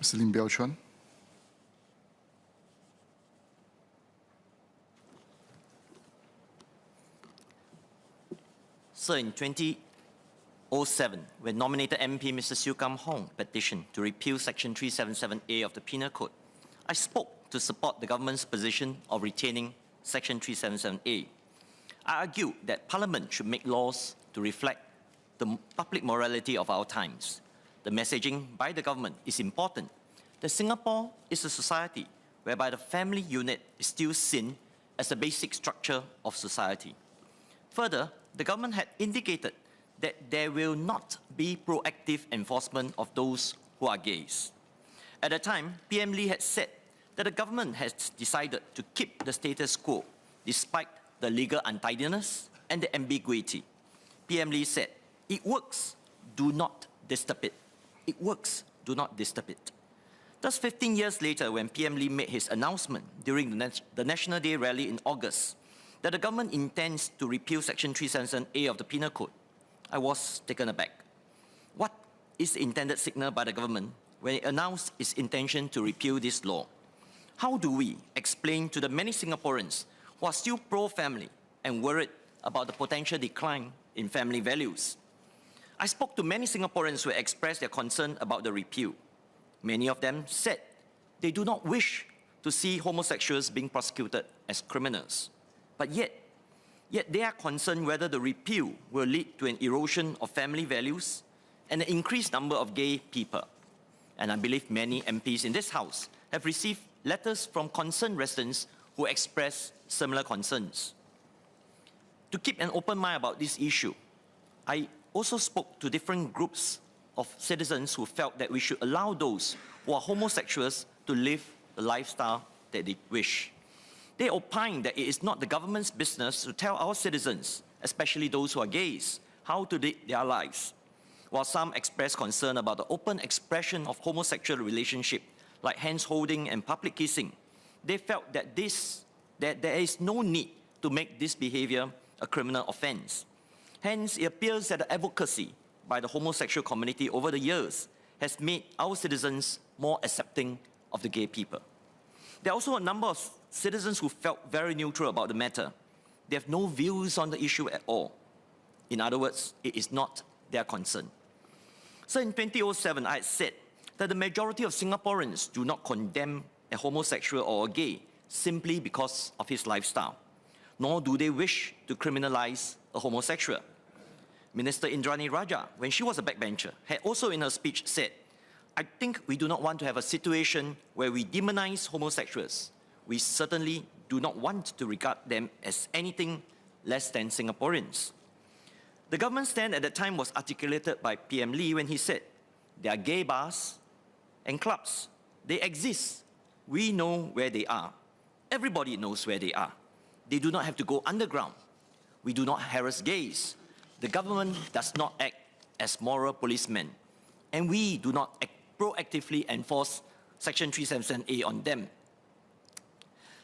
Mr. Biow Chuan. Sir, in 2007, when nominated MP Mr. Siu Kam Hong petitioned to repeal Section 377A of the Penal Code, I spoke to support the government's position of retaining Section 377A. I argued that Parliament should make laws to reflect the public morality of our times. The messaging by the government is important, that Singapore is a society whereby the family unit is still seen as a basic structure of society. Further, the government had indicated that there will not be proactive enforcement of those who are gays. At the time, PM Lee had said that the government has decided to keep the status quo despite the legal untidiness and the ambiguity. PM Lee said, "It works, do not disturb it. It works, do not disturb it." Thus, 15 years later, when PM Lee made his announcement during the National Day rally in August that the government intends to repeal Section 377A of the Penal Code, I was taken aback. What is the intended signal by the government when it announced its intention to repeal this law? How do we explain to the many Singaporeans who are still pro-family and worried about the potential decline in family values? I spoke to many Singaporeans who expressed their concern about the repeal. Many of them said they do not wish to see homosexuals being prosecuted as criminals. But yet they are concerned whether the repeal will lead to an erosion of family values and an increased number of gay people. And I believe many MPs in this House have received letters from concerned residents who express similar concerns. To keep an open mind about this issue, I also spoke to different groups of citizens who felt that we should allow those who are homosexuals to live the lifestyle that they wish. They opine that it is not the government's business to tell our citizens, especially those who are gays, how to lead their lives. While some express concern about the open expression of homosexual relationship, like hands-holding and public kissing, they felt that there is no need to make this behavior a criminal offense. Hence, it appears that the advocacy by the homosexual community over the years has made our citizens more accepting of the gay people. There are also a number of citizens who felt very neutral about the matter. They have no views on the issue at all. In other words, it is not their concern. So in 2007, I had said that the majority of Singaporeans do not condemn a homosexual or a gay simply because of his lifestyle, nor do they wish to criminalize a homosexual. Minister Indrani Raja, when she was a backbencher, had also in her speech said, "I think we do not want to have a situation where we demonize homosexuals. We certainly do not want to regard them as anything less than Singaporeans." The government stand at that time was articulated by PM Lee when he said, "There are gay bars and clubs. They exist. We know where they are. Everybody knows where they are. They do not have to go underground. We do not harass gays. The government does not act as moral policemen, and we do not proactively enforce Section 377A on them."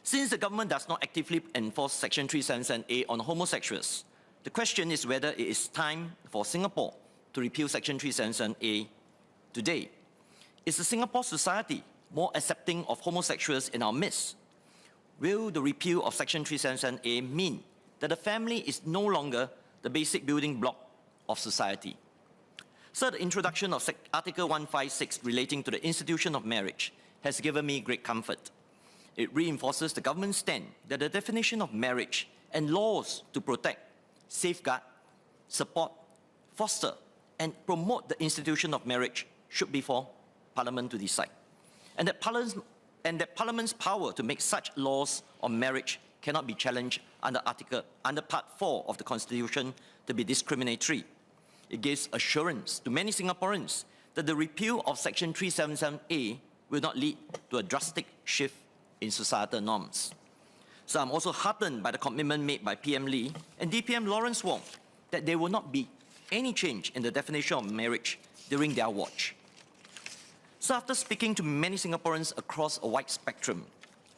Since the government does not actively enforce Section 377A on homosexuals, the question is whether it is time for Singapore to repeal Section 377A today. Is the Singapore society more accepting of homosexuals in our midst? Will the repeal of Section 377A mean that the family is no longer the basic building block of society? So the introduction of Article 156 relating to the institution of marriage has given me great comfort. It reinforces the government's stand that the definition of marriage and laws to protect, safeguard, support, foster, and promote the institution of marriage should be for Parliament to decide. And that Parliament's power to make such laws on marriage cannot be challenged under Part 4 of the Constitution to be discriminatory. It gives assurance to many Singaporeans that the repeal of Section 377A will not lead to a drastic shift in societal norms. So I'm also heartened by the commitment made by PM Lee and DPM Lawrence Wong that there will not be any change in the definition of marriage during their watch. So after speaking to many Singaporeans across a wide spectrum,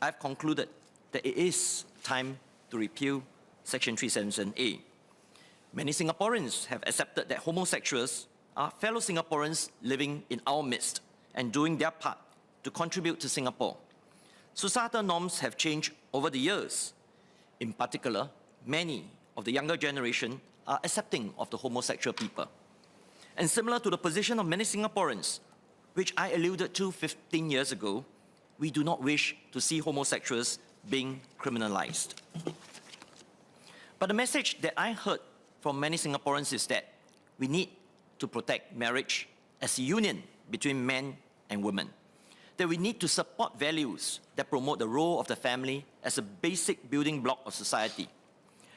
I've concluded that it is time to repeal Section 377A. Many Singaporeans have accepted that homosexuals are fellow Singaporeans living in our midst and doing their part to contribute to Singapore. Societal norms have changed over the years. In particular, many of the younger generation are accepting of the homosexual people. And similar to the position of many Singaporeans, which I alluded to 15 years ago, we do not wish to see homosexuals being criminalized. But the message that I heard from many Singaporeans is that we need to protect marriage as a union between men and women. That we need to support values that promote the role of the family as a basic building block of society.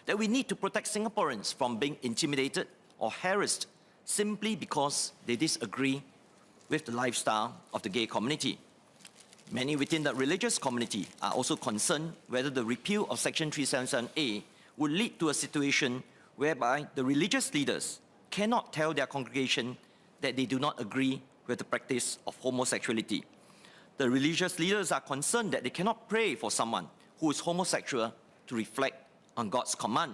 That we need to protect Singaporeans from being intimidated or harassed simply because they disagree with the lifestyle of the gay community. Many within the religious community are also concerned whether the repeal of Section 377A would lead to a situation whereby the religious leaders cannot tell their congregation that they do not agree with the practice of homosexuality. The religious leaders are concerned that they cannot pray for someone who is homosexual to reflect on God's command.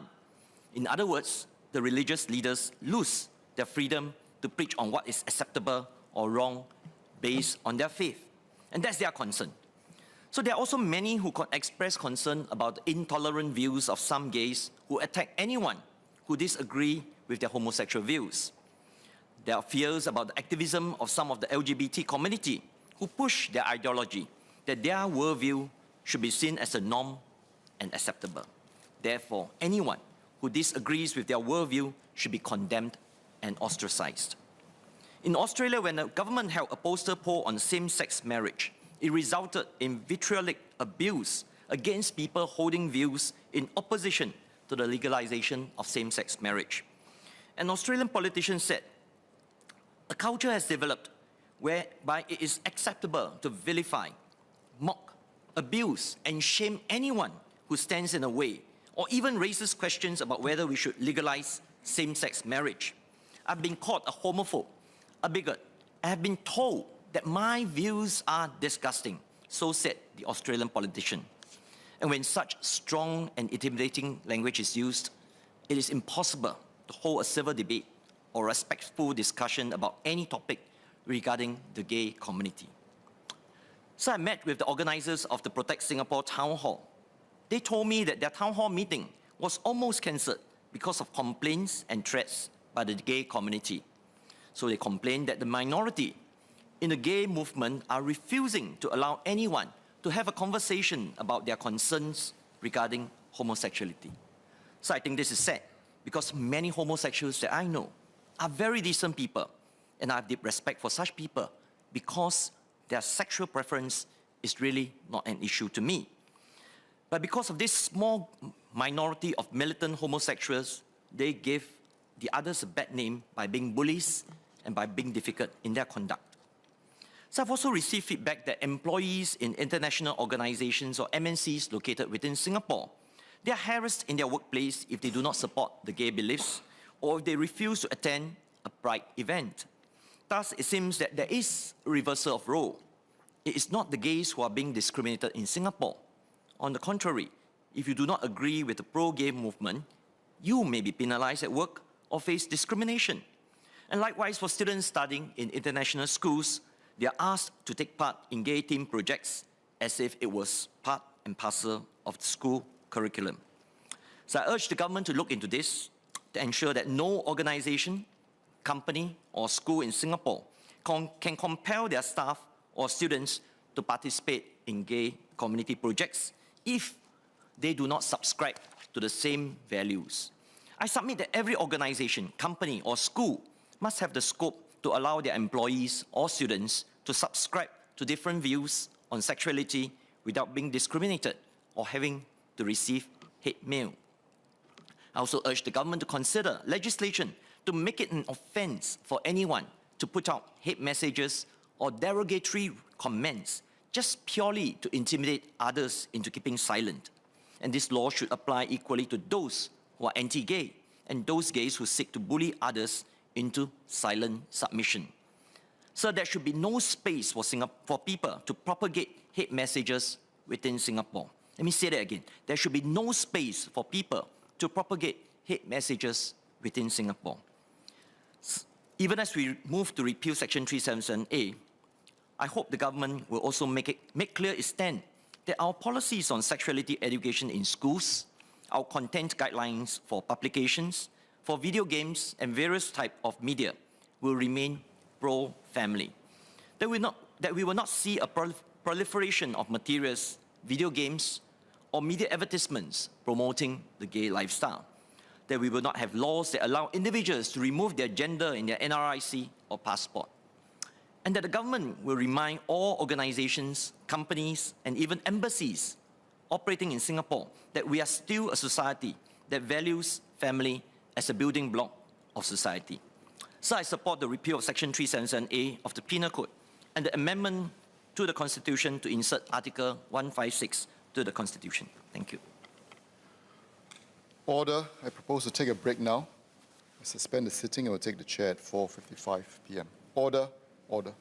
In other words, the religious leaders lose their freedom to preach on what is acceptable or wrong based on their faith. And that's their concern. So there are also many who express concern about the intolerant views of some gays who attack anyone who disagree with their homosexual views. There are fears about the activism of some of the LGBT community who push their ideology that their worldview should be seen as a norm and acceptable. Therefore, anyone who disagrees with their worldview should be condemned and ostracized. In Australia, when the government held a poster poll on same-sex marriage, it resulted in vitriolic abuse against people holding views in opposition to the legalization of same-sex marriage. An Australian politician said, "A culture has developed whereby it is acceptable to vilify, mock, abuse, and shame anyone who stands in the way or even raises questions about whether we should legalize same-sex marriage. I've been called a homophobe, a bigot. I have been told that my views are disgusting," so said the Australian politician. And when such strong and intimidating language is used, it is impossible to hold a civil debate or respectful discussion about any topic regarding the gay community. So I met with the organizers of the Protect Singapore Town Hall. They told me that their town hall meeting was almost cancelled because of complaints and threats by the gay community. So they complained that the minority in the gay movement are refusing to allow anyone to have a conversation about their concerns regarding homosexuality. So I think this is sad because many homosexuals that I know are very decent people, and I have deep respect for such people because their sexual preference is really not an issue to me. But because of this small minority of militant homosexuals, they give the others a bad name by being bullies and by being difficult in their conduct. So I've also received feedback that employees in international organizations or MNCs located within Singapore, they are harassed in their workplace if they do not support the gay beliefs or if they refuse to attend a pride event. Thus, it seems that there is a reversal of role. It is not the gays who are being discriminated in Singapore. On the contrary, if you do not agree with the pro-gay movement, you may be penalized at work or face discrimination. And likewise, for students studying in international schools, they are asked to take part in gay team projects as if it was part and parcel of the school curriculum. So I urge the government to look into this to ensure that no organization, company, or school in Singapore can compel their staff or students to participate in gay community projects if they do not subscribe to the same values. I submit that every organization, company, or school must have the scope to allow their employees or students to subscribe to different views on sexuality without being discriminated or having to receive hate mail. I also urge the government to consider legislation to make it an offense for anyone to put out hate messages or derogatory comments just purely to intimidate others into keeping silent. And this law should apply equally to those who are anti-gay and those gays who seek to bully others into silent submission. So there should be no space for people to propagate hate messages within Singapore. Let me say that again. There should be no space for people to propagate hate messages within Singapore. Even as we move to repeal Section 377A, I hope the government will also make clear its stand that our policies on sexuality education in schools, our content guidelines for publications, for video games and various types of media will remain pro-family. That we will not see a proliferation of materials, video games, or media advertisements promoting the gay lifestyle. That we will not have laws that allow individuals to remove their gender in their NRIC or passport. And that the government will remind all organizations, companies, and even embassies operating in Singapore that we are still a society that values family as a building block of society. So I support the repeal of Section 377A of the Penal Code and the amendment to the Constitution to insert Article 156 to the Constitution. Thank you. Order. I propose to take a break now. I suspend the sitting and will take the chair at 4:55 p.m. Order. Order.